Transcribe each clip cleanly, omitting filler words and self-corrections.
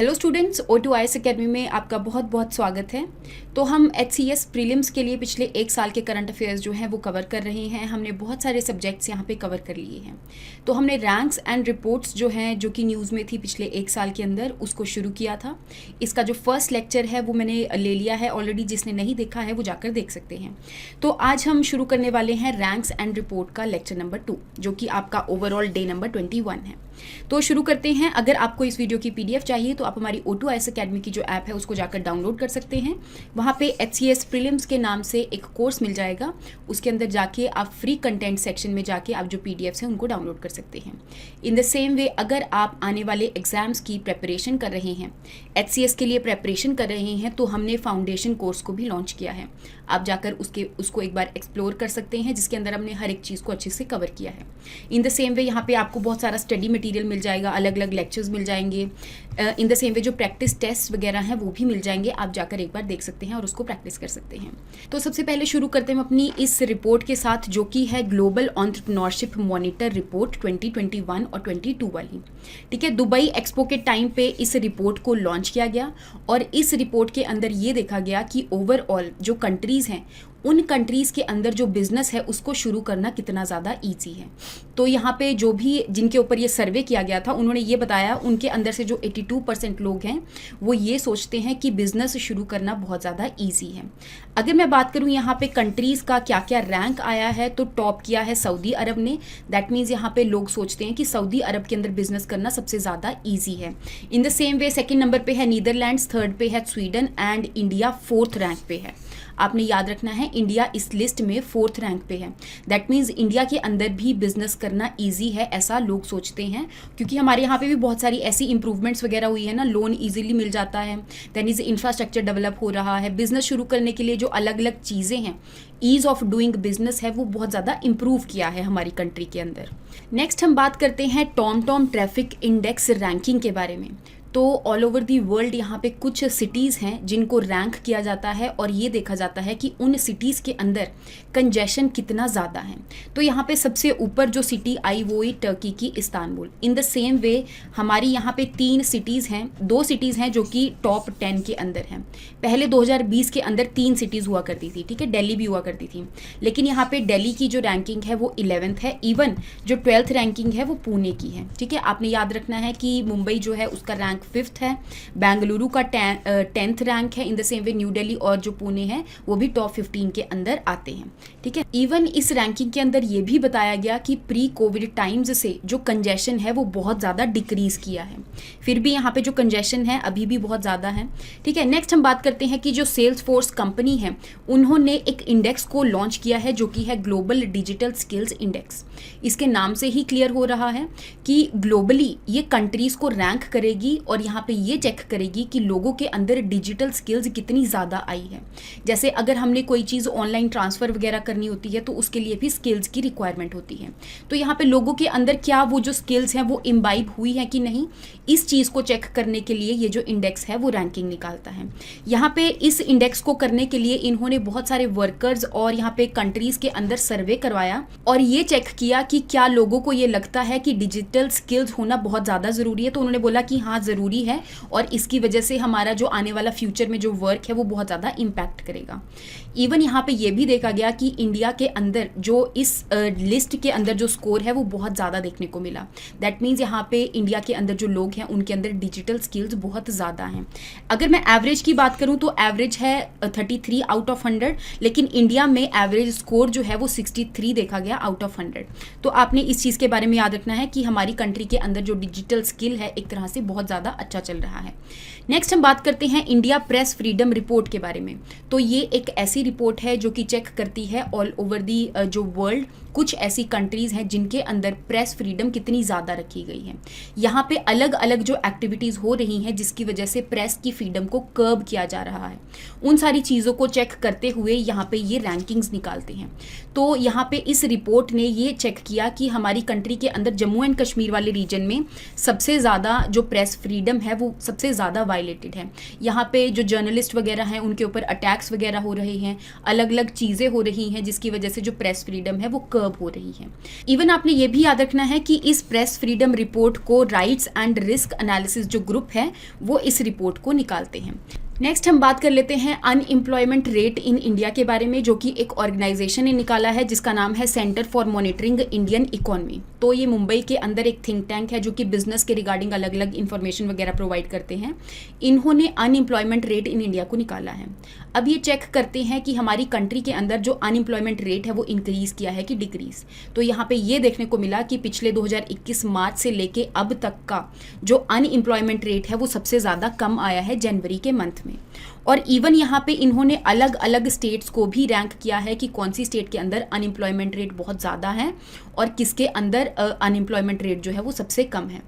Hello students, O2IAS academy में आपका बहुत बहुत स्वागत है। तो हम HCS प्रीलिम्स के लिए पिछले एक साल के करंट अफेयर्स जो हैं वो कवर कर रहे हैं। हमने बहुत सारे सब्जेक्ट्स यहाँ पे कवर कर लिए हैं। तो हमने रैंक्स एंड रिपोर्ट्स जो हैं जो कि न्यूज़ में थी पिछले एक साल के अंदर, उसको शुरू किया था। इसका जो फर्स्ट लेक्चर है वो मैंने ले लिया है ऑलरेडी, जिसने नहीं देखा है वो जाकर देख सकते हैं। तो आज हम शुरू करने वाले हैं रैंक्स एंड रिपोर्ट का लेक्चर नंबर 2, जो कि आपका ओवरऑल डे नंबर 21 है। तो शुरू करते हैं। अगर आपको इस वीडियो की PDF चाहिए तो आप हमारी O2IAS अकेडमी की जो ऐप है उसको जाकर डाउनलोड कर सकते हैं। वहाँ पे HCS प्रीलिम्स के नाम से एक कोर्स मिल जाएगा, उसके अंदर जाके आप फ्री कंटेंट सेक्शन में जाके आप जो PDFs हैं उनको डाउनलोड कर सकते हैं। इन द सेम वे अगर आप आने वाले एग्जाम्स की प्रेपरेशन कर रहे हैं, HCS के लिए प्रेपरेशन कर रहे हैं, तो हमने फाउंडेशन कोर्स को भी लॉन्च किया है। आप जाकर उसको एक बार एक्सप्लोर कर सकते हैं, जिसके अंदर हमने हर एक चीज़ को अच्छे से कवर किया है। इन द सेम वे यहाँ पे आपको बहुत सारा स्टडी मटेरियल मिल जाएगा, अलग अलग लेक्चर्स मिल जाएंगे। इन द सेम वे जो प्रैक्टिस टेस्ट वगैरह हैं वो भी मिल जाएंगे, आप जाकर एक बार देख सकते हैं और उसको प्रैक्टिस कर सकते हैं। तो सबसे पहले शुरू करते हैं अपनी इस रिपोर्ट के साथ, जो कि है ग्लोबल एंटरप्रेन्योरशिप मॉनिटर रिपोर्ट 2021 और 22 वाली। ठीक है, दुबई एक्सपो के टाइम पे इस रिपोर्ट को लॉन्च किया गया और इस रिपोर्ट के अंदर ये देखा गया कि ओवरऑल जो कंट्रीज़ हैं उन कंट्रीज़ के अंदर जो बिज़नेस है उसको शुरू करना कितना ज़्यादा ईजी है। तो यहाँ पे जो भी जिनके ऊपर ये सर्वे किया गया था उन्होंने ये बताया, उनके अंदर से जो 82% लोग हैं वो ये सोचते हैं कि बिज़नेस शुरू करना बहुत ज़्यादा ईजी है। अगर मैं बात करूँ यहाँ पे कंट्रीज़ का क्या क्या रैंक आया है, तो टॉप किया है सऊदी अरब ने। दैट मीन्स यहाँ पे लोग सोचते हैं कि सऊदी अरब के अंदर बिजनेस करना सबसे ज़्यादा ईजी है। इन the same way second number पे है नीदरलैंड्स, थर्ड पे है Sweden and India fourth rank पे है। आपने याद रखना है, इंडिया इस लिस्ट में फोर्थ रैंक पे है। दैट मीन्स इंडिया के अंदर भी बिजनेस करना इजी है, ऐसा लोग सोचते हैं, क्योंकि हमारे यहाँ पे भी बहुत सारी ऐसी इंप्रूवमेंट्स वगैरह हुई है ना, लोन इजीली मिल जाता है, दैन इज इंफ्रास्ट्रक्चर डेवलप हो रहा है। बिजनेस शुरू करने के लिए जो अलग अलग चीज़ें हैं, ईज ऑफ डूइंग बिजनेस है, वो बहुत ज़्यादा इंप्रूव किया है हमारी कंट्री के अंदर। नेक्स्ट हम बात करते हैं टॉम ट्रैफिक इंडेक्स रैंकिंग के बारे में। तो ऑल ओवर दी वर्ल्ड यहाँ पे कुछ सिटीज़ हैं जिनको रैंक किया जाता है और ये देखा जाता है कि उन सिटीज़ के अंदर कंजेशन कितना ज़्यादा है। तो यहाँ पे सबसे ऊपर जो सिटी आई वो है टर्की की इस्तांबुल। इन द सेम वे हमारी यहाँ पे 3 सिटीज़ हैं, 2 सिटीज़ हैं जो कि टॉप 10 के अंदर हैं। पहले 2020 के अंदर 3 सिटीज़ हुआ करती थी, ठीक है, दिल्ली भी हुआ करती थी, लेकिन यहाँ पे दिल्ली की जो रैंकिंग है वो 11th है। इवन जो 12th रैंकिंग है वो पुणे की है। ठीक है, आपने याद रखना है कि मुंबई जो है उसका रैंक 5th है, बेंगलुरु का 10th रैंक है। इन the same way new Delhi और जो पुणे है वो भी टॉप 15 के अंदर आते हैं। ठीक है, इवन इस रैंकिंग के अंदर ये भी बताया गया कि प्री कोविड टाइम्स से जो कंजेशन है वो बहुत ज़्यादा डिक्रीज किया है। फिर भी यहाँ पे जो कंजेशन है अभी भी बहुत ज़्यादा है। ठीक है, नेक्स्ट हम बात करते हैं कि जो सेल्स फोर्स कंपनी है उन्होंने एक इंडेक्स को लॉन्च किया है जो कि है ग्लोबल डिजिटल स्किल्स इंडेक्स। इसके नाम से ही क्लियर हो रहा है कि ग्लोबली ये कंट्रीज़ को रैंक करेगी और यहाँ पे ये चेक करेगी कि लोगों के अंदर डिजिटल स्किल्स कितनी ज़्यादा आई है। जैसे अगर हमने कोई चीज़ ऑनलाइन ट्रांसफ़र वगैरह करनी होती है तो उसके लिए भी स्किल्स की रिक्वायरमेंट होती है। तो यहाँ पे लोगों के अंदर क्या वो जो स्किल्स हैं वो इम्बाइब हुई है कि नहीं, इस चीज़ को चेक करने के लिए ये जो इंडेक्स है वो रैंकिंग निकालता है। यहाँ पे इस इंडेक्स को करने के लिए इन्होंने बहुत सारे वर्कर्स और यहाँ पे कंट्रीज़ के अंदर सर्वे करवाया और ये चेक किया कि क्या लोगों को ये लगता है कि डिजिटल स्किल्स होना बहुत ज़्यादा ज़रूरी है। तो उन्होंने बोला कि हाँ ज़रूरी है और इसकी वजह से हमारा जो आने वाला फ्यूचर में जो वर्क है वो बहुत ज़्यादा इम्पैक्ट करेगा। इवन यहाँ पे ये भी देखा गया कि इंडिया के अंदर जो इस लिस्ट के अंदर जो स्कोर है वो बहुत ज़्यादा देखने को मिला। दैट मीन्स यहाँ पे इंडिया के अंदर जो लोग हैं उनके अंदर डिजिटल स्किल्स बहुत ज़्यादा हैं। अगर मैं एवरेज की बात करूँ तो एवरेज है 33 आउट ऑफ 100, लेकिन इंडिया में एवरेज स्कोर जो है वो 63 देखा गया आउट ऑफ 100। तो आपने इस चीज़ के बारे में याद रखना है कि हमारी कंट्री के अंदर जो डिजिटल स्किल है एक तरह से बहुत ज़्यादा अच्छा चल रहा है। नेक्स्ट हम बात करते हैं इंडिया प्रेस फ्रीडम रिपोर्ट के बारे में। तो ये एक ऐसी रिपोर्ट है जो कि चेक करती है ऑल ओवर दी जो वर्ल्ड कुछ ऐसी कंट्रीज़ हैं जिनके अंदर प्रेस फ्रीडम कितनी ज़्यादा रखी गई है। यहाँ पे अलग अलग जो एक्टिविटीज़ हो रही हैं जिसकी वजह से प्रेस की फ्रीडम को कर्ब किया जा रहा है, उन सारी चीज़ों को चेक करते हुए यहाँ पे ये रैंकिंग्स निकालते हैं। तो यहाँ पे इस रिपोर्ट ने ये चेक किया कि हमारी कंट्री के अंदर जम्मू एंड कश्मीर वाले रीजन में सबसे ज़्यादा जो प्रेस फ्रीडम है वो सबसे ज़्यादा वायलेटेड है। यहाँ पे जो जर्नलिस्ट वगैरह हैं उनके ऊपर अटैक्स वगैरह हो रहे हैं, अलग अलग चीज़ें हो रही हैं जिसकी वजह से जो प्रेस फ्रीडम है वो कर्ब हो रही है। इवन आपने ये भी याद रखना है कि इस प्रेस फ्रीडम रिपोर्ट को राइट्स एंड रिस्क एनालिसिस जो ग्रुप है वो इस रिपोर्ट को निकालते हैं। नेक्स्ट हम बात कर लेते हैं अनएम्प्लॉयमेंट रेट इन इंडिया के बारे में, जो कि एक ऑर्गेनाइजेशन ने निकाला है जिसका नाम है centre for monitoring Indian economy. तो ये मुंबई के अंदर एक थिंक टैंक है जो कि बिजनेस के रिगार्डिंग अलग अलग इन्फॉर्मेशन वगैरह प्रोवाइड करते हैं। इन्होंने अनएम्प्लॉयमेंट रेट इन इंडिया को निकाला है। अब ये चेक करते हैं कि हमारी कंट्री के अंदर जो अनएम्प्लॉयमेंट रेट है वो इंक्रीज़ किया है कि डिक्रीज़। तो यहाँ पे ये देखने को मिला कि पिछले 2021 मार्च से लेके अब तक का जो अनएम्प्लॉयमेंट रेट है वो सबसे ज़्यादा कम आया है जनवरी के मंथ में। और इवन यहाँ पे इन्होंने अलग अलग स्टेट्स को भी रैंक किया है कि कौन सी स्टेट के अंदर अनएम्प्लॉयमेंट रेट बहुत ज़्यादा है और किसके अंदर अनएम्प्लॉयमेंट रेट जो है वो सबसे कम है।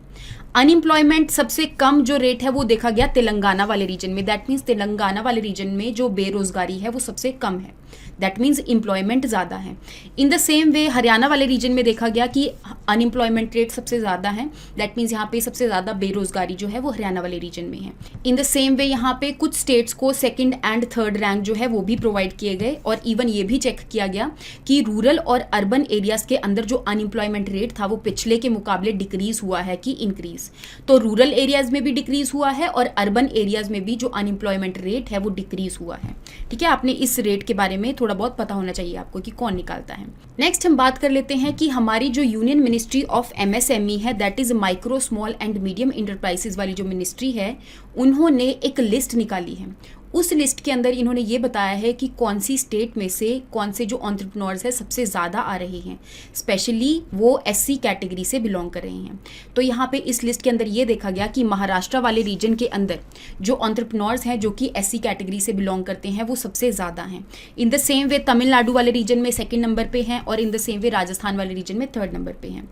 अनएम्प्लॉयमेंट सबसे कम जो रेट है वो देखा गया तेलंगाना वाले रीजन में। दैट मीन्स तेलंगाना वाले रीजन में जो बेरोजगारी है वो सबसे कम है। दैट मीन्स एम्प्लॉयमेंट ज़्यादा है। इन द सेम वे हरियाणा वाले रीजन में देखा गया कि अनएम्प्लॉयमेंट रेट सबसे ज़्यादा है। दैट मीन्स यहाँ पे सबसे ज़्यादा बेरोजगारी जो है वो हरियाणा वाले रीजन में है। इन द सेम वे यहाँ पे कुछ स्टेट्स को सेकंड एंड थर्ड रैंक जो है वो भी प्रोवाइड किए गए और इवन ये भी चेक किया गया कि रूरल और अर्बन एरियाज़ के अंदर जो अनएम्प्लॉयमेंट रेट था वो पिछले के मुकाबले डिक्रीज़ हुआ है कि इंक्रीज़। तो रूरल एरियाज़ में भी डिक्रीज़ हुआ है और अर्बन एरियाज़ में भी जो अनएम्प्लॉयमेंट रेट है वो डिक्रीज़ हुआ है। ठीक है, आपने इस रेट के बारे में थोड़ा बहुत पता होना चाहिए आपको कि कौन निकालता है। नेक्स्ट हम बात कर लेते हैं कि हमारी जो यूनियन मिनिस्ट्री ऑफ एमएसएमई है, that is micro small and medium enterprises वाली जो मिनिस्ट्री है, उन्होंने एक लिस्ट निकाली है। उस लिस्ट के अंदर इन्होंने ये बताया है कि कौन सी स्टेट में से कौन से जो एंटरप्रेन्योर्स है सबसे ज़्यादा आ रहे हैं, स्पेशली वो एससी कैटेगरी से बिलोंग कर रहे हैं। तो यहाँ पे इस लिस्ट के अंदर ये देखा गया कि महाराष्ट्र वाले रीजन के अंदर जो एंटरप्रेन्योर्स हैं जो कि एससी कैटेगरी से बिलोंग करते हैं वो सबसे ज़्यादा हैं। इन द सेम वे तमिलनाडु वाले रीजन में सेकेंड नंबर पे हैं और इन द सेम वे राजस्थान वाले रीजन में थर्ड नंबर पे हैं।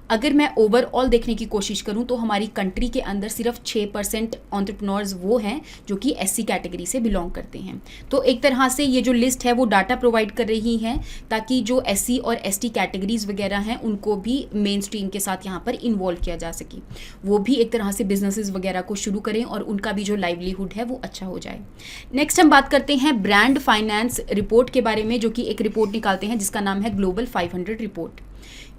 अगर मैं ओवरऑल देखने की कोशिश करूं तो हमारी कंट्री के अंदर सिर्फ 6% एंटरप्रेन्योर्स वो हैं जो कि एससी कैटेगरी से बिलोंग करते हैं। तो एक तरह से ये जो लिस्ट है वो डाटा प्रोवाइड कर रही है ताकि जो एससी और एसटी कैटेगरीज वगैरह हैं उनको भी मेन स्ट्रीम के साथ यहाँ पर इन्वॉल्व किया जा सके, वो भी एक तरह से बिजनेसेस वगैरह को शुरू करें और उनका भी जो लाइवलीहुड है वो अच्छा हो जाए। नेक्स्ट हम बात करते हैं ब्रांड फाइनेंस रिपोर्ट के बारे में, जो कि एक रिपोर्ट निकालते हैं जिसका नाम है ग्लोबल 500 रिपोर्ट।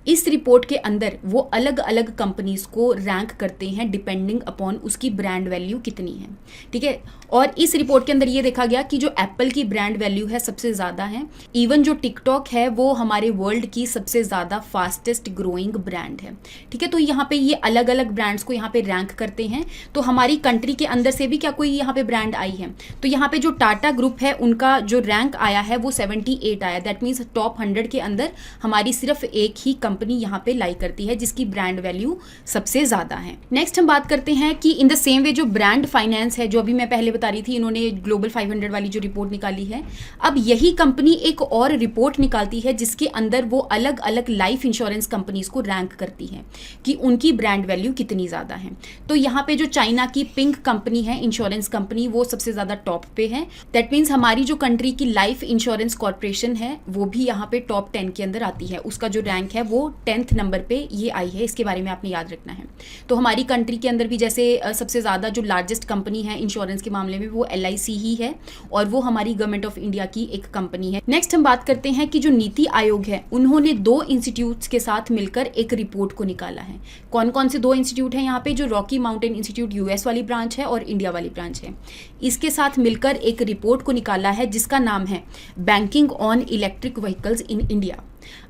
इस रिपोर्ट के अंदर वो अलग अलग कंपनीज को रैंक करते हैं डिपेंडिंग अपॉन उसकी ब्रांड वैल्यू कितनी है। ठीक है, और इस रिपोर्ट के अंदर ये देखा गया कि जो एप्पल की ब्रांड वैल्यू है सबसे ज़्यादा है। इवन जो टिकटॉक है वो हमारे वर्ल्ड की सबसे ज़्यादा फास्टेस्ट ग्रोइंग ब्रांड है। ठीक है, तो यहाँ पे ये अलग अलग ब्रांड्स को यहाँ पे रैंक करते हैं। तो हमारी कंट्री के अंदर से भी क्या कोई यहाँ पे ब्रांड आई है? तो यहाँ पे जो टाटा ग्रुप है उनका जो रैंक आया है वो 78 आया। दैट मीन्स टॉप 100 के अंदर हमारी सिर्फ एक ही कंपनी यहाँ पे लाई करती है जिसकी ब्रांड वैल्यू सबसे ज़्यादा है। नेक्स्ट हम बात करते हैं कि इन द सेम वे जो ब्रांड फाइनेंस है, जो अभी मैं पहले बता रही थी, इन्होंने ग्लोबल 500 वाली जो रिपोर्ट निकाली है, अब यही कंपनी एक और रिपोर्ट निकालती है जिसके अंदर वो अलग अलग लाइफ इंश्योरेंस कंपनीज को रैंक करती है कि उनकी ब्रांड वैल्यू कितनी ज़्यादा है। तो यहाँ पे जो चाइना की पिंक कंपनी है इंश्योरेंस कंपनी, वो सबसे ज़्यादा टॉप पे है। दैट मीन्स हमारी जो कंट्री की लाइफ इंश्योरेंस कॉर्पोरेशन है वो भी यहाँ पे टॉप 10 के अंदर आती है। उसका जो रैंक है वो 10th नंबर पे ये आई है। इसके बारे में आपने याद रखना है। तो हमारी कंट्री के अंदर भी जैसे सबसे ज़्यादा जो लार्जेस्ट कंपनी है इंश्योरेंस के मामले में वो LIC ही है और वो हमारी गवर्नमेंट ऑफ इंडिया की एक कंपनी है। नेक्स्ट हम बात करते हैं कि जो नीति आयोग है उन्होंने 2 इंस्टीट्यूट्स के साथ मिलकर एक रिपोर्ट को निकाला है। कौन कौन से 2 इंस्टीट्यूट हैं यहाँ पे? जो रॉकी माउंटेन इंस्टीट्यूट US वाली ब्रांच है और इंडिया वाली ब्रांच है। इसके साथ मिलकर एक रिपोर्ट को निकाला है जिसका नाम है banking on electric vehicles in India.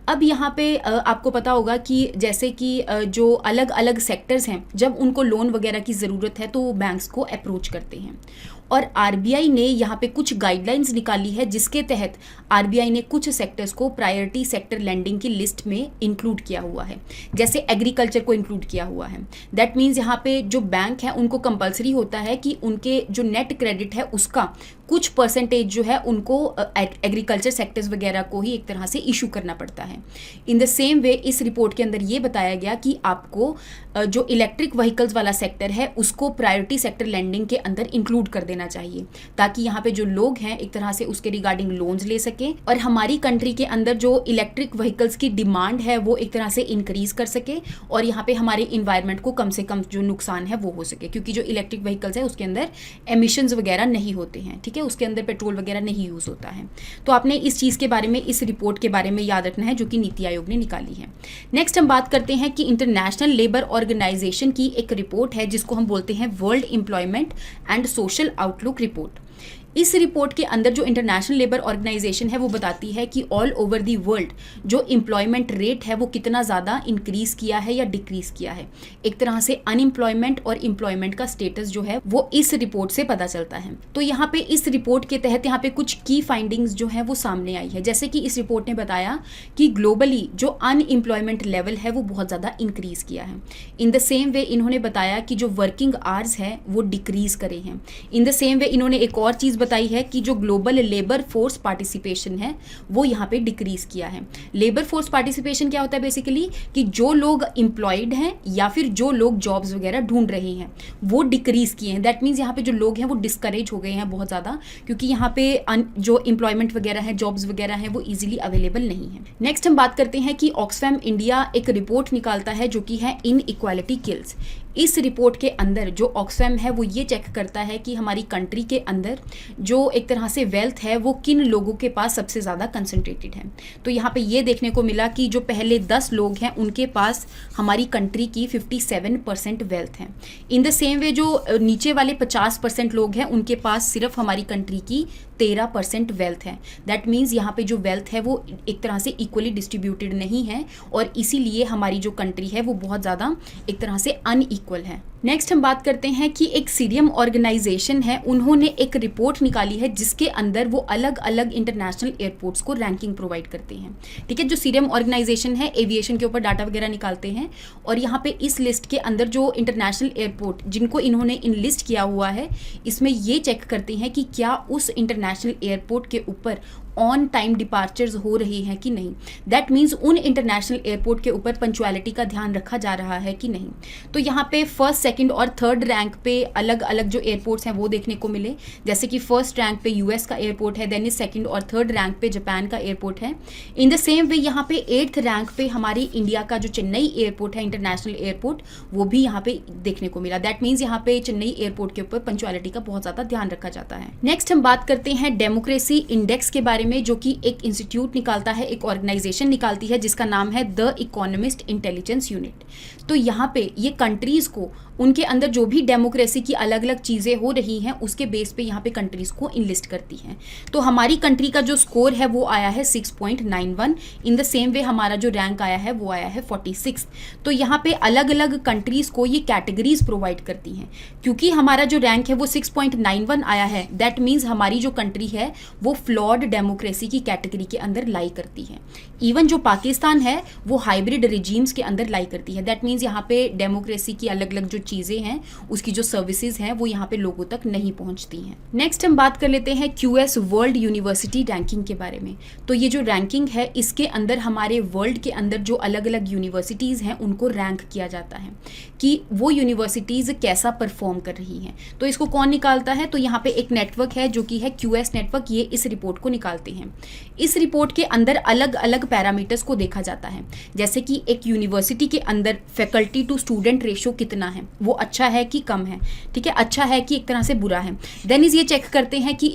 अब यहाँ पे आपको पता होगा कि जैसे कि जो अलग अलग सेक्टर्स हैं, जब उनको लोन वगैरह की ज़रूरत है तो वो बैंक्स को अप्रोच करते हैं और RBI ने यहाँ पे कुछ गाइडलाइंस निकाली है जिसके तहत RBI ने कुछ सेक्टर्स को प्रायोरिटी सेक्टर लैंडिंग की लिस्ट में इंक्लूड किया हुआ है। जैसे एग्रीकल्चर को इंक्लूड किया हुआ है। दैट मीन्स यहाँ पे जो बैंक है उनको कंपलसरी होता है कि उनके जो नेट क्रेडिट है उसका कुछ परसेंटेज जो है उनको एग्रीकल्चर सेक्टर्स वगैरह को ही एक तरह से इशू करना पड़ता है। इन द सेम वे इस रिपोर्ट के अंदर ये बताया गया कि आपको जो इलेक्ट्रिक व्हीकल्स वाला सेक्टर है उसको प्रायोरिटी सेक्टर लैंडिंग के अंदर इंक्लूड कर देना चाहिए, ताकि यहाँ पे जो लोग हैं एक तरह से उसके रिगार्डिंग लोन्स ले सकें और हमारी कंट्री के अंदर जो इलेक्ट्रिक व्हीकल्स की डिमांड है वो एक तरह से इंक्रीज कर सके और यहाँ पे हमारे इन्वायरमेंट को कम से कम जो नुकसान है वो हो सके, क्योंकि जो इलेक्ट्रिक व्हीकल्स है उसके अंदर एमिशंस वगैरह नहीं होते हैं, ठीक है, उसके अंदर पेट्रोल वगैरह नहीं यूज़ होता है। तो आपने इस चीज़ के बारे में, इस रिपोर्ट के बारे में याद रखना है जो कि नीति आयोग ने निकाली है। नेक्स्ट हम बात करते हैं कि इंटरनेशनल लेबर ऑर्गेनाइजेशन की एक रिपोर्ट है जिसको हम बोलते हैं world employment and social outlook report. इस रिपोर्ट के अंदर जो इंटरनेशनल लेबर ऑर्गेनाइजेशन है वो बताती है कि ऑल ओवर दी वर्ल्ड जो एम्प्लॉयमेंट रेट है वो कितना ज़्यादा इंक्रीज़ किया है या डिक्रीज़ किया है। एक तरह से अनएम्प्लॉयमेंट और एम्प्लॉयमेंट का स्टेटस जो है वो इस रिपोर्ट से पता चलता है। तो यहाँ पे इस रिपोर्ट के तहत यहाँ पे कुछ की फाइंडिंग्स जो है वो सामने आई है, जैसे कि इस रिपोर्ट ने बताया कि ग्लोबली जो अनएम्प्लॉयमेंट लेवल है वो बहुत ज़्यादा इंक्रीज़ किया है। इन द सेम वे इन्होंने बताया कि जो वर्किंग आवर्स है वो डिक्रीज़ करे हैं। इन द सेम वे इन्होंने एक और चीज़ बताई है कि जो ग्लोबल लेबर फोर्स पार्टिसिपेशन है वो यहाँ पे डिक्रीज किया है। लेबर फोर्स पार्टिसिपेशन क्या होता है बेसिकली, कि जो लोग एम्प्लॉयड हैं या फिर जो लोग जॉब्स वगैरह ढूंढ रहे हैं वो डिक्रीज किए हैं। दैट मीन्स यहाँ पे जो लोग हैं वो डिस्करेज हो गए हैं बहुत ज़्यादा, क्योंकि यहाँ पे जो एम्प्लॉयमेंट वगैरह है, जॉब्स वगैरह है वो ईजिली अवेलेबल नहीं है। नेक्स्ट हम बात करते हैं कि ऑक्सफैम इंडिया एक रिपोर्ट निकालता है जो कि है इन इक्वालिटी किल्स। इस रिपोर्ट के अंदर जो ऑक्सफैम है वो ये चेक करता है कि हमारी कंट्री के अंदर जो एक तरह से वेल्थ है वो किन लोगों के पास सबसे ज़्यादा कंसंट्रेटेड है। तो यहाँ पे ये देखने को मिला कि जो पहले 10 लोग हैं उनके पास हमारी कंट्री की 57% वेल्थ है। इन द सेम वे जो नीचे वाले 50% लोग हैं उनके पास सिर्फ हमारी कंट्री की 13% वेल्थ है। दैट मीन्स यहाँ पे जो वेल्थ है वो एक तरह से इक्वली डिस्ट्रीब्यूटेड नहीं है और इसीलिए हमारी जो कंट्री है वो बहुत ज़्यादा एक तरह से अनइक्वल है। नेक्स्ट हम बात करते हैं कि एक सीरियम ऑर्गेनाइजेशन है, उन्होंने एक रिपोर्ट निकाली है जिसके अंदर वो अलग अलग इंटरनेशनल एयरपोर्ट्स को रैंकिंग प्रोवाइड करते हैं। ठीक है, जो सीरियम ऑर्गेनाइजेशन है एविएशन के ऊपर डाटा वगैरह निकालते हैं और यहाँ पे इस लिस्ट के अंदर जो इंटरनेशनल एयरपोर्ट जिनको इन्होंने इनलिस्ट किया हुआ है इसमें ये चेक करते हैं कि क्या उस इंटरनेशनल एयरपोर्ट के ऊपर ऑन टाइम डिपार्चर्स हो रही हैं कि नहीं। दैट मीन्स उन इंटरनेशनल एयरपोर्ट के ऊपर पंचुअलिटी का ध्यान रखा जा रहा है कि नहीं। तो यहाँ पे फर्स्ट, सेकंड और थर्ड रैंक पे अलग अलग जो एयरपोर्ट्स हैं वो देखने को मिले, जैसे कि फर्स्ट रैंक पे यूएस का एयरपोर्ट है, देन सेकंड और थर्ड रैंक पे जापान का एयरपोर्ट है। इन द सेम वे यहाँ पे 8th रैंक पे हमारी इंडिया का जो चेन्नई एयरपोर्ट है इंटरनेशनल एयरपोर्ट वो भी यहाँ पे देखने को मिला। दैट मीन्स यहाँ पे चेन्नई एयरपोर्ट के ऊपर पंचुअलिटी का बहुत ज़्यादा ध्यान रखा जाता है। नेक्स्ट हम बात करते हैं डेमोक्रेसी इंडेक्स के बारे में, जो कि एक इंस्टीट्यूट निकालता है, एक ऑर्गेनाइजेशन निकालती है जिसका नाम है द इकोनॉमिस्ट इंटेलिजेंस यूनिट। तो यहाँ पे ये कंट्रीज को उनके अंदर जो भी डेमोक्रेसी की अलग अलग चीज़ें हो रही हैं उसके बेस पे यहाँ पे कंट्रीज़ को इनलिस्ट करती हैं। तो हमारी कंट्री का जो स्कोर है वो आया है 6.91। इन द सेम वे हमारा जो रैंक आया है वो आया है 46। तो यहाँ पे अलग अलग कंट्रीज़ को ये कैटेगरीज प्रोवाइड करती हैं। क्योंकि हमारा जो रैंक है वो 6.91 आया है, दैट मीन्स हमारी जो कंट्री है वो फ्लॉड डेमोक्रेसी की कैटेगरी के अंदर लाई करती है। इवन जो पाकिस्तान है वो हाइब्रिड रिजीम्स के अंदर लाई करती है। दैट मीन्स यहाँ पे डेमोक्रेसी की अलग अलग जो चीज़ें हैं उसकी जो सर्विसेज हैं वो यहाँ पे लोगों तक नहीं पहुँचती हैं। नेक्स्ट हम बात कर लेते हैं QS वर्ल्ड यूनिवर्सिटी रैंकिंग के बारे में। तो ये जो रैंकिंग है इसके अंदर हमारे वर्ल्ड के अंदर जो अलग अलग यूनिवर्सिटीज़ हैं उनको रैंक किया जाता है कि वो यूनिवर्सिटीज़ कैसा परफॉर्म कर रही हैं। तो इसको कौन निकालता है, तो यहाँ पे एक नेटवर्क है जो कि है QS नेटवर्क, ये इस रिपोर्ट को निकालते हैं। इस रिपोर्ट के अंदर अलग अलग पैरामीटर्स को देखा जाता है, जैसे कि एक यूनिवर्सिटी के अंदर फैकल्टी टू स्टूडेंट रेशो कितना है, वो अच्छा है कि कम है, ठीक है, अच्छा है कि एक तरह से बुरा है। देन इज ये चेक करते हैं कि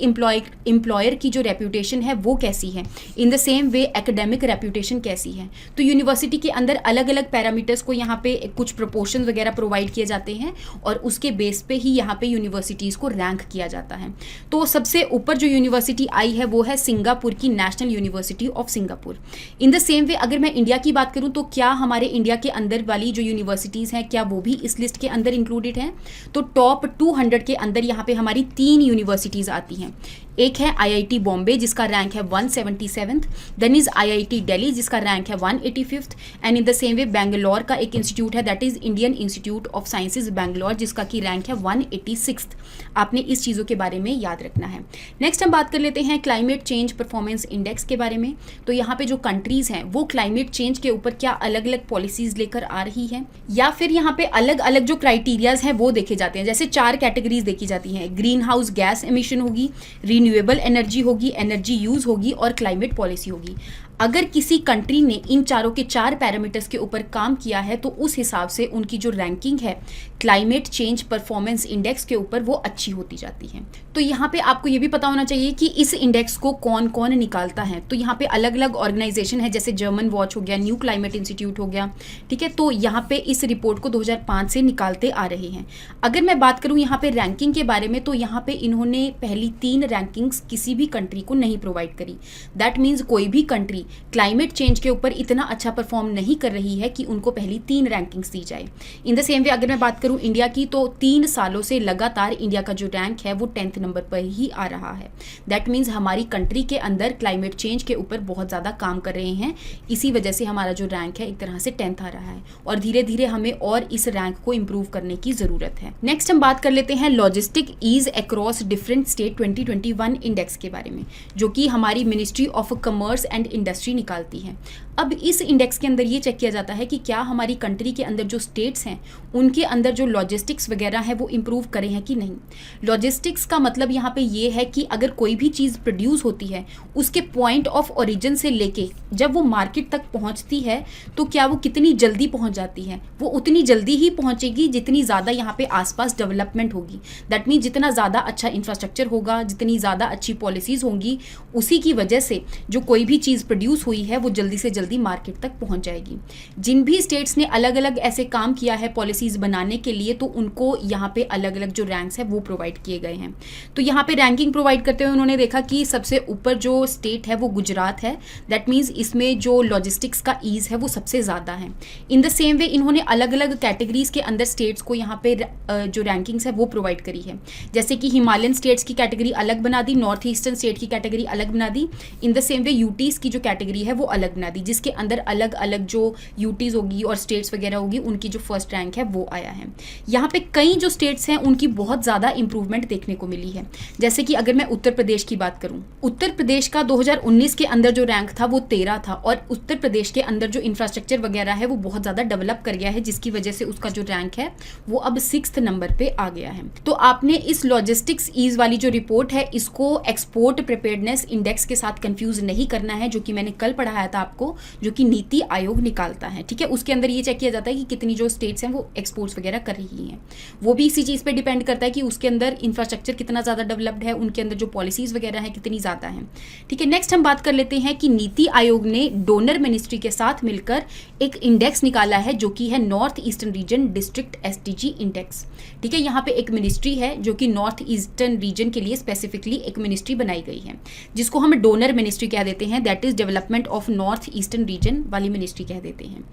एम्प्लॉयर की जो रेप्यूटेशन है वो कैसी है। इन the same way academic reputation कैसी है। तो यूनिवर्सिटी के अंदर अलग अलग पैरामीटर्स को यहाँ पे कुछ प्रोपोर्शन वगैरह प्रोवाइड किए जाते हैं और उसके बेस पे ही यहाँ पे यूनिवर्सिटीज़ को रैंक किया जाता है। तो सबसे ऊपर जो यूनिवर्सिटी आई है वो है सिंगापुर की national university of Singapore. In the same वे अगर मैं इंडिया की बात करूँ तो क्या हमारे इंडिया के अंदर वाली जो यूनिवर्सिटीज़ हैं क्या वो भी इस लिस्ट के अंदर इंक्लूडेड हैं। तो टॉप 200 के अंदर यहाँ पे हमारी 3 यूनिवर्सिटीज़ आती हैं। एक है IIT बॉम्बे जिसका रैंक है 177th, then is IIT Delhi जिसका रैंक है 185th, and in the same वे बेंगलोर का एक इंस्टीट्यूट है that is Indian institute of sciences Bangalore जिसका की रैंक है 186th। आपने इस चीज़ों के बारे में याद रखना है। नेक्स्ट हम बात कर लेते हैं क्लाइमेट चेंज परफॉर्मेंस इंडेक्स के बारे में। तो यहाँ पे जो कंट्रीज़ हैं वो क्लाइमेट चेंज के ऊपर क्या अलग अलग पॉलिसीज़ लेकर आ रही हैं, या फिर यहाँ पे अलग अलग जो क्राइटेरियाज हैं वो देखे जाते हैं। जैसे 4 कैटेगरीज देखी जाती हैं, ग्रीन हाउस गैस एमिशन होगी, रिन्यूएबल एनर्जी होगी, एनर्जी यूज होगी और क्लाइमेट पॉलिसी होगी। अगर किसी कंट्री ने इन चारों के 4 पैरामीटर्स के ऊपर काम किया है तो उस हिसाब से उनकी जो रैंकिंग है क्लाइमेट चेंज परफॉर्मेंस इंडेक्स के ऊपर वो अच्छी होती जाती है। तो यहाँ पे आपको ये भी पता होना चाहिए कि इस इंडेक्स को कौन कौन निकालता है। तो यहाँ पे अलग अलग ऑर्गेनाइजेशन है, जैसे जर्मन वॉच हो गया, न्यू क्लाइमेट इंस्टीट्यूट हो गया, ठीक है। तो यहाँ पे इस रिपोर्ट को 2005 से निकालते आ रहे हैं। अगर मैं बात करूँ यहाँ पे रैंकिंग के बारे में, तो यहाँ पे इन्होंने पहली 3 रैंकिंग्स किसी भी कंट्री को नहीं प्रोवाइड करी। दैट मीन्स कोई भी कंट्री क्लाइमेट चेंज के ऊपर इतना अच्छा परफॉर्म नहीं कर रही है कि उनको पहली 3 रैंकिंग्स दी जाए। इन द सेम वे अगर मैं बात करूं इंडिया की, तो 3 सालों से लगातार इंडिया का जो रैंक है वो 10th नंबर पर ही आ रहा है। दैट मीन्स हमारी कंट्री के अंदर क्लाइमेट चेंज के ऊपर बहुत ज़्यादा काम कर रहे हैं, इसी वजह से हमारा जो रैंक है एक तरह से 10th आ रहा है और धीरे धीरे हमें और इस रैंक को इम्प्रूव करने की ज़रूरत है। नेक्स्ट हम बात कर लेते हैं logistic ease across different state 2021 index के बारे में, जो कि हमारी ministry of commerce and industry निकालती है। अब इस इंडेक्स के अंदर ये चेक किया जाता है कि क्या हमारी कंट्री के अंदर जो स्टेट्स हैं उनके अंदर जो लॉजिस्टिक्स वगैरह है वो इम्प्रूव करे हैं कि नहीं। लॉजिस्टिक्स का मतलब यहाँ पे ये है कि अगर कोई भी चीज़ प्रोड्यूस होती है उसके पॉइंट ऑफ ओरिजिन से लेके जब वो मार्केट तक पहुँचती है तो क्या वो कितनी जल्दी पहुँच जाती है, वो उतनी जल्दी ही पहुँचेगी जितनी ज़्यादा यहाँ पे आसपास डेवलपमेंट होगी। दैट मीन्स जितना ज़्यादा अच्छा इंफ्रास्ट्रक्चर होगा, जितनी ज़्यादा अच्छी पॉलिसीज़ होंगी, उसी की वजह से जो कोई भी चीज़ प्रोड्यूस हुई है वो जल्दी से जल्दी मार्केट तक पहुंच जाएगी। जिन भी स्टेट्स ने अलग अलग ऐसे काम किया है पॉलिसीज बनाने के लिए, तो उनको यहाँ पे अलग अलग जो रैंक्स है वो प्रोवाइड किए गए हैं। तो यहाँ पे रैंकिंग प्रोवाइड करते हुए उन्होंने देखा कि सबसे ऊपर जो स्टेट है वो गुजरात है। दैट मीन्स इसमें जो लॉजिस्टिक्स का ईज है वो सबसे ज़्यादा है। इन द सेम वे इन्होंने अलग अलग कैटेगरीज के अंदर स्टेट्स को यहाँ पे जो रैंकिंग्स है वो प्रोवाइड करी है। जैसे कि हिमालयन स्टेट्स की कैटेगरी अलग बना दी, नॉर्थ ईस्टर्न स्टेट की कैटेगरी अलग बना दी। In the same way UTs की जो कैटेगरी है वो अलग बना दी, जिसके अंदर अलग अलग जो यूटीज़ होगी और स्टेट्स वगैरह होगी उनकी जो फर्स्ट रैंक है वो आया है। यहाँ पे कई जो स्टेट्स हैं उनकी बहुत ज़्यादा इंप्रूवमेंट देखने को मिली है। जैसे कि अगर मैं उत्तर प्रदेश की बात करूँ, उत्तर प्रदेश का 2019 के अंदर जो रैंक था वो 13 था और उत्तर प्रदेश के अंदर जो इंफ्रास्ट्रक्चर वगैरह है वो बहुत ज़्यादा डेवलप कर गया है, जिसकी वजह से उसका जो रैंक है वो अब 6th नंबर पे आ गया है। तो आपने इस लॉजिस्टिक्स ईज वाली जो रिपोर्ट है इसको एक्सपोर्ट प्रिपेयर्डनेस इंडेक्स के साथ कंफ्यूज नहीं करना है, जो कि मैंने कल पढ़ाया था आपको, जो कि नीति आयोग निकालता है। ठीक है, उसके अंदर ये चेक किया जाता है कि कितनी जो स्टेट्स हैं वो एक्सपोर्ट्स वगैरह कर रही हैं। वो भी इसी चीज़ पे डिपेंड करता है कि उसके अंदर इंफ्रास्ट्रक्चर कितना ज़्यादा डेवलप्ड है, उनके अंदर जो पॉलिसीज़ वगैरह है कितनी ज़्यादा हैं। ठीक है, नेक्स्ट हम बात कर लेते हैं कि नीति आयोग ने डोनर मिनिस्ट्री के साथ मिलकर एक इंडेक्स निकाला है जो कि है north eastern region district SDG index. ठीक है, यहाँ पे एक मिनिस्ट्री है जो कि नॉर्थ ईस्टर्न रीजन के लिए स्पेसिफिकली एक मिनिस्ट्री बनाई गई है, जिसको हम डोनर मिनिस्ट्री कह देते हैं। That is development of north eastern region वाली मिनिस्ट्री कह देते हैं।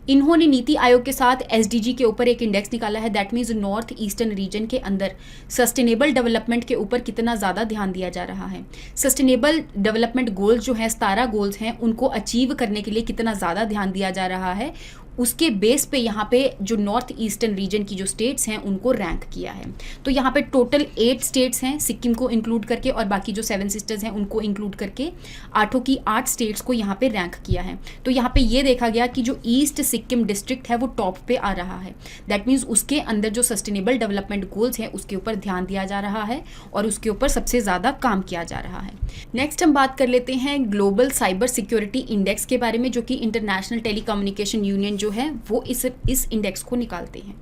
इन्होंने नीति आयोग के साथ SDG के ऊपर एक इंडेक्स निकाला है। That means north eastern region के अंदर सस्टेनेबल डेवलपमेंट के ऊपर कितना ज़्यादा ध्यान दिया जा रहा है। सस्टेनेबल डेवलपमेंट गोल्स जो हैं, 17 गोल्स हैं, उनको अचीव करने के लिए कितना ज़्यादा ध्यान दिया जा रहा है, उसके बेस पे यहाँ पे जो नॉर्थ ईस्टर्न रीजन की जो स्टेट्स हैं उनको रैंक किया है। तो यहाँ पे टोटल 8 स्टेट्स हैं सिक्किम को इंक्लूड करके, और बाकी जो 7 सिस्टर्स हैं उनको इंक्लूड करके 8 की 8 स्टेट्स को यहाँ पे रैंक किया है। तो यहाँ पे ये देखा गया कि जो ईस्ट सिक्किम डिस्ट्रिक्ट है वो टॉप पे आ रहा है। दैट मीन्स उसके अंदर जो सस्टेनेबल डेवलपमेंट गोल्स हैं उसके ऊपर ध्यान दिया जा रहा है और उसके ऊपर सबसे ज़्यादा काम किया जा रहा है। नेक्स्ट हम बात कर लेते हैं ग्लोबल साइबर सिक्योरिटी इंडेक्स के बारे में, जो कि इंटरनेशनल टेलीकम्युनिकेशन यूनियन जो है वो इस इंडेक्स को निकालते हैं।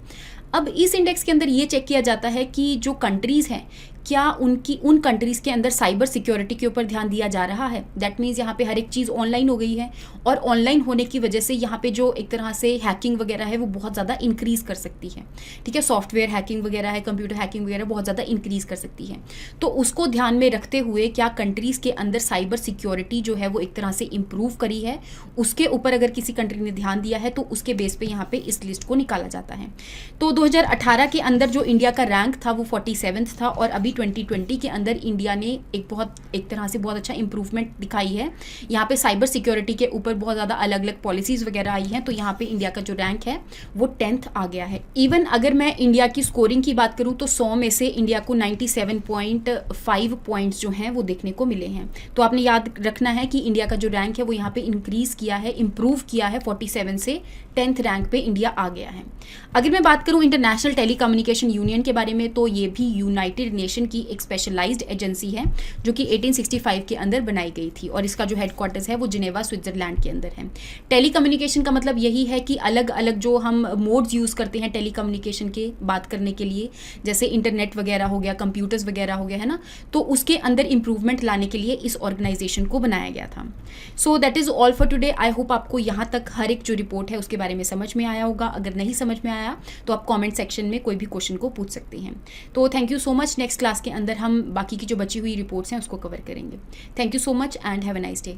अब इस इंडेक्स के अंदर ये चेक किया जाता है कि जो कंट्रीज़ हैं क्या उन कंट्रीज़ के अंदर साइबर सिक्योरिटी के ऊपर ध्यान दिया जा रहा है। दैट मीन्स यहाँ पे हर एक चीज़ ऑनलाइन हो गई है, और ऑनलाइन होने की वजह से यहाँ पे जो एक तरह से हैकिंग वगैरह है वो बहुत ज़्यादा इंक्रीज़ कर सकती है। ठीक है, सॉफ्टवेयर हैकिंग वगैरह है, कंप्यूटर हैकिंग वगैरह बहुत ज़्यादा इंक्रीज़ कर सकती है। तो उसको ध्यान में रखते हुए क्या कंट्रीज़ के अंदर साइबर सिक्योरिटी जो है वो एक तरह से इम्प्रूव करी है, उसके ऊपर अगर किसी कंट्री ने ध्यान दिया है तो उसके बेस पे यहाँ पे इस लिस्ट को निकाला जाता है। तो 2018 के अंदर जो इंडिया का रैंक था वो 47 था, और अभी 2020 के अंदर इंडिया ने एक तरह से बहुत अच्छा इंप्रूवमेंट दिखाई है। यहाँ पे साइबर सिक्योरिटी के ऊपर बहुत ज़्यादा अलग अलग पॉलिसीज़ वगैरह आई हैं, तो यहाँ पे इंडिया का जो रैंक है वो 10th आ गया है। इवन अगर मैं इंडिया की स्कोरिंग की बात करूँ तो 100 में से इंडिया को 97.5 पॉइंट्स जो हैं वो देखने को मिले हैं। तो आपने याद रखना है कि इंडिया का जो रैंक है वो यहाँ पे इंक्रीज़ किया है, इम्प्रूव किया है, 47 से 10th रैंक पे इंडिया आ गया है। अगर मैं बात करूँ इंटरनेशनल टेलीकम्युनिकेशन यूनियन के बारे में, तो ये भी यूनाइटेड नेशन की एक स्पेशलाइज्ड एजेंसी है जो कि 1865 के अंदर बनाई गई थी, और इसका जो हेडक्वार्टर्स है वो जिनेवा स्विट्जरलैंड के अंदर है। टेलीकम्युनिकेशन का मतलब यही है कि अलग अलग जो हम मोड्स यूज़ करते हैं टेलीकम्युनिकेशन के बात करने के लिए, जैसे इंटरनेट वगैरह हो गया, कंप्यूटर्स वगैरह हो गया, है ना, तो उसके अंदर इंप्रूवमेंट लाने के लिए इस ऑर्गेनाइजेशन को बनाया गया था। So that is all for today. I hope आपको यहाँ तक हर एक जो रिपोर्ट है उसके बारे में समझ में आया होगा। अगर नहीं समझ में आया तो आप कमेंट सेक्शन में कोई भी क्वेश्चन को पूछ सकते हैं। तो thank you so much. Next class के अंदर हम बाकी की जो बची हुई रिपोर्ट्स हैं उसको कवर करेंगे। Thank you so much and have a nice day.